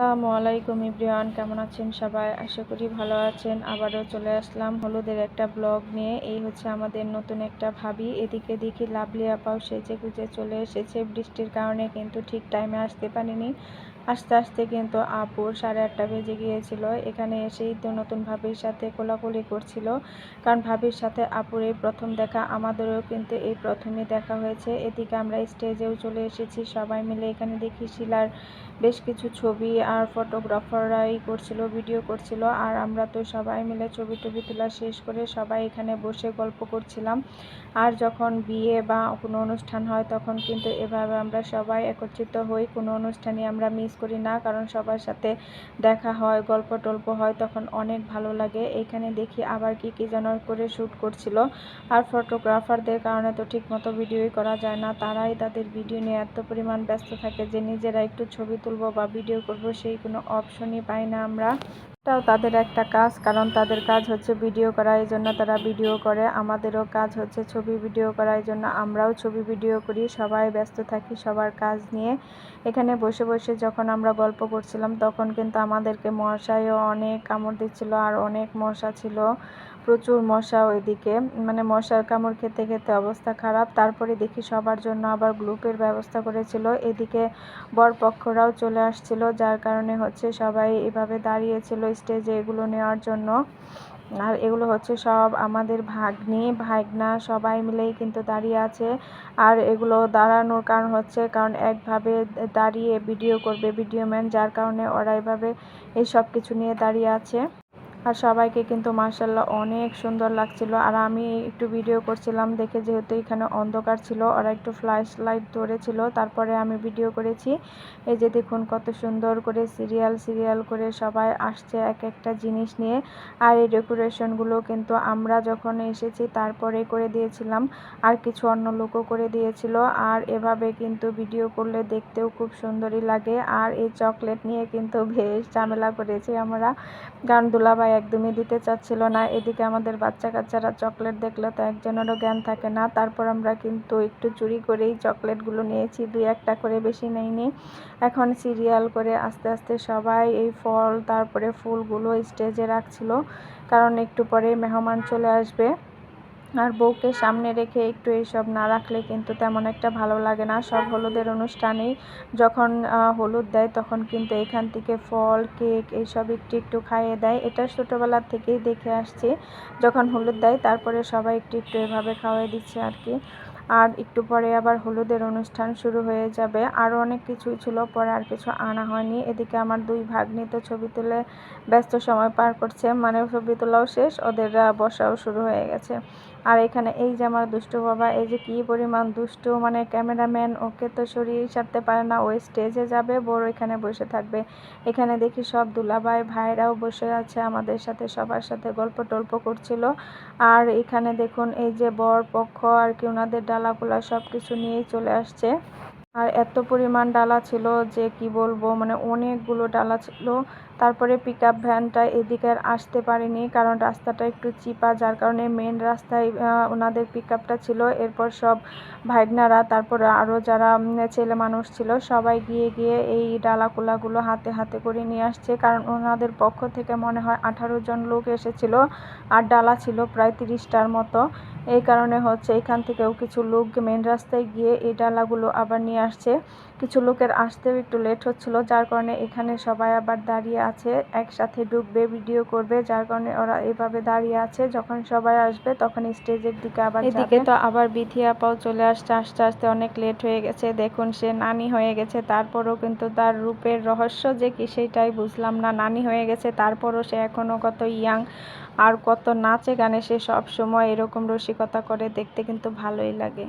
আসসালামু আলাইকুম এভরিওয়ান, কেমন আছেন সবাই? আশা করি ভালো আছেন। আবারও চলে আসলাম হলুদের একটা ব্লগ নিয়ে। এই হচ্ছে আমাদের নতুন একটা ভাবি। এদিকে দেখি লাভলি আপাও সেজে গুজে চলে এসেছে। বৃষ্টির কারণে কিন্তু ঠিক টাইমে আসতে পারিনি। আস্তে আস্তে কিন্তু আপুর 8:30 বেজে গিয়েছিল। এখানে এসেই তো নতুন ভাবির সাথে কোলাকুলি করছিল, কারণ ভাবির সাথে আপুর এই প্রথম দেখা, আমাদেরও কিন্তু এই প্রথমই দেখা হয়েছে। এদিকে আমরা স্টেজেও চলে এসেছি সবাই মিলে। এখানে দেখি শিলার বেশ কিছু ছবি আর ফটোগ্রাফাররাই করছিল, ভিডিও করছিল, আর আমরা তো সবাই মিলে ছবি টবি তোলা শেষ করে সবাই এখানে বসে গল্প করছিলাম। আর যখন বিয়ে বা কোনো অনুষ্ঠান হয় তখন কিন্তু এভাবে আমরা সবাই একত্রিত হই। কোনো অনুষ্ঠানই আমরা মিস করি না, কারণ সবার সাথে দেখা হয়, গল্প টল্প হয়, তখন অনেক ভালো লাগে। এইখানে দেখি আবার কি যেন করে শ্যুট করছিল। আর ফটোগ্রাফারদের কারণে তো ঠিকমতো ভিডিওই করা যায় না। তারাই তাদের ভিডিও নিয়ে এত পরিমাণ ব্যস্ত থাকে যে নিজেরা একটু ছবি তুলবো বা ভিডিও করব সেই কোনো অপশনই পাই না আমরা। এটাও তাদের একটা কাজ, কারণ তাদের কাজ হচ্ছে ভিডিও করা, এই জন্য তারা ভিডিও করে। আমাদেরও কাজ হচ্ছে ছবি ভিডিও করা, এই জন্য আমরাও ছবি ভিডিও করি। সবাই ব্যস্ত থাকি সবার কাজ নিয়ে। এখানে বসে বসে যখন আমরা গল্প করছিলাম তখন কিন্তু আমাদেরকে মশাইও অনেক কামড় দিচ্ছিল, আর অনেক মশা ছিল, প্রচুর মশা। ওইদিকে মানে মশার কামড় খেতে খেতে অবস্থা খারাপ। তারপরে দেখি সবার জন্য আবার গ্রুপের ব্যবস্থা করেছিল। এদিকে বরপক্ষরাও চলে আসছিল, যার কারণে হচ্ছে সবাই এভাবে দাঁড়িয়েছিল স্টেজে এগুলো নেওয়ার জন্য। আর এগুলো হচ্ছে সব আমাদের ভাগ্নি ভাগনা সবাই মিলেই কিন্তু দাঁড়িয়ে আছে। আর এগুলো দাঁড়ানোর কারণ হচ্ছে কারণ একভাবে দাঁড়িয়ে ভিডিও করবে ভিডিও ম্যান, যার কারণে ওরা এভাবে এই সব কিছু নিয়ে দাঁড়িয়ে আছে। আর সবাইকে কিন্তু মার্শাল্লাহ অনেক সুন্দর লাগছিল। আর আমি একটু ভিডিও করছিলাম দেখে, যেহেতু এখানে অন্ধকার ছিল, ওরা একটু ফ্ল্যাশ লাইট ধরেছিল, তারপরে আমি ভিডিও করেছি। এই যে দেখুন কত সুন্দর করে সিরিয়াল সিরিয়াল করে সবাই আসছে এক একটা জিনিস নিয়ে। আর এই ডেকোরেশনগুলো কিন্তু আমরা যখন এসেছি তারপরে করে দিয়েছিলাম, আর কিছু অন্য লোকও করে দিয়েছিল। আর এভাবে কিন্তু ভিডিও করলে দেখতেও খুব সুন্দরই লাগে। আর এই চকলেট নিয়ে কিন্তু বেশ ঝামেলা করেছি আমরা, কারণ দুলাভাই একদমই দিতে চাচ্ছিল না। এদিকে আমাদের বাচ্চা কাচ্চারা চকলেট দেখলে তো একজনেরও জ্ঞান থাকে না। তারপর আমরা কিন্তু একটু চুরি করেই চকলেটগুলো নিয়েছি, 2-1টা করে, বেশি নেইনি। এখন সিরিয়াল করে আস্তে আস্তে সবাই এই ফল তারপরে ফুলগুলো স্টেজে রাখছিল, কারণ একটু পরে মেহমান চলে আসবে। আর বউকে সামনে রেখে একটু এইসব না রাখলে কিন্তু তেমন একটা ভালো লাগে না। সব হলুদের অনুষ্ঠানেই যখন হলুদ দেয় তখন কিন্তু এখান থেকে ফল কেক এইসব একটু একটু খাইয়ে দেয়। এটা ছোটোবেলার থেকেই দেখে আসছি, যখন হলুদ দেয় তারপরে সবাই একটু একটু এভাবে খাওয়াই দিচ্ছে আর কি। আর একটু পরে আবার হলুদের অনুষ্ঠান শুরু হয়ে যাবে। আরও অনেক কিছুই ছিল, পরে আর কিছু আনা হয়নি। এদিকে আমার দুই ভাগ্নি তো ছবি তুলে ব্যস্ত সময় পার করছে, মানে ছবি তোলাও শেষ, ওদের বসাও শুরু হয়ে গেছে। আর এখানে এই যে আমার দুষ্টু বাবা, এই যে কি পরিমাণ দুষ্টু, মানে ক্যামেরাম্যান ওকে তো সরিয়ে ছাড়তে পারে না। ওই স্টেজে যাবে, বড় এখানে বসে থাকবে। এখানে দেখি সব দুলাভাই ভাইরাও বসে আছে আমাদের সাথে, সবার সাথে গল্প টল্প করছিল। আর এখানে দেখুন এই যে বর পক্ষ আর কি, ওনাদের ডালাগুলা সব কিছু নিয়েই চলে আসছে। আর এত পরিমাণ ডালা ছিল যে কি বলবো, মানে অনেকগুলো ডালা ছিল। তারপরে পিকআপ ভ্যানটা এদিকে আর আসতে পারেনি, কারণ রাস্তাটা একটু চিপা, যার কারণে মেন রাস্তায় ওনাদের পিকআপটা ছিল। এরপর সব ভাইগনারা, তারপরে আরও যারা ছেলে মানুষ ছিল, সবাই গিয়ে গিয়ে এই ডালাকুলাগুলো হাতে হাতে করে নিয়ে আসছে, কারণ ওনাদের পক্ষ থেকে মনে হয় 18 জন লোক এসেছিল, আর ডালা ছিল প্রায় 30টার মতো। এই কারণে হচ্ছে এখান থেকেও কিছু লোক মেন রাস্তায় গিয়ে এই ডালাগুলো আবার নিয়ে আসছে। কিছু লোকের আসতেও একটু লেট হচ্ছিল, যার কারণে এখানে সবাই আবার দাঁড়িয়ে আছে, একসাথে ঢুকবে ভিডিও করবে, যার কারণে ওরা এভাবে দাঁড়িয়ে আছে। যখন সবাই আসবে তখন স্টেজের দিকে আবার যাবে। এদিকে তো আবার বিথি আপাও চলে আসছে, আস্তে আস্তে অনেক লেট হয়ে গেছে। দেখুন সে নানি হয়ে গেছে, তারপরও কিন্তু তার রূপের রহস্য যে কি সেটাই বুঝলাম না। নানি হয়ে গেছে তারপরও সে এখনও কত ইয়াং, আর কত নাচে গানে সে সব সময় এরকম রসিকতা করে, দেখতে কিন্তু ভালোই লাগে।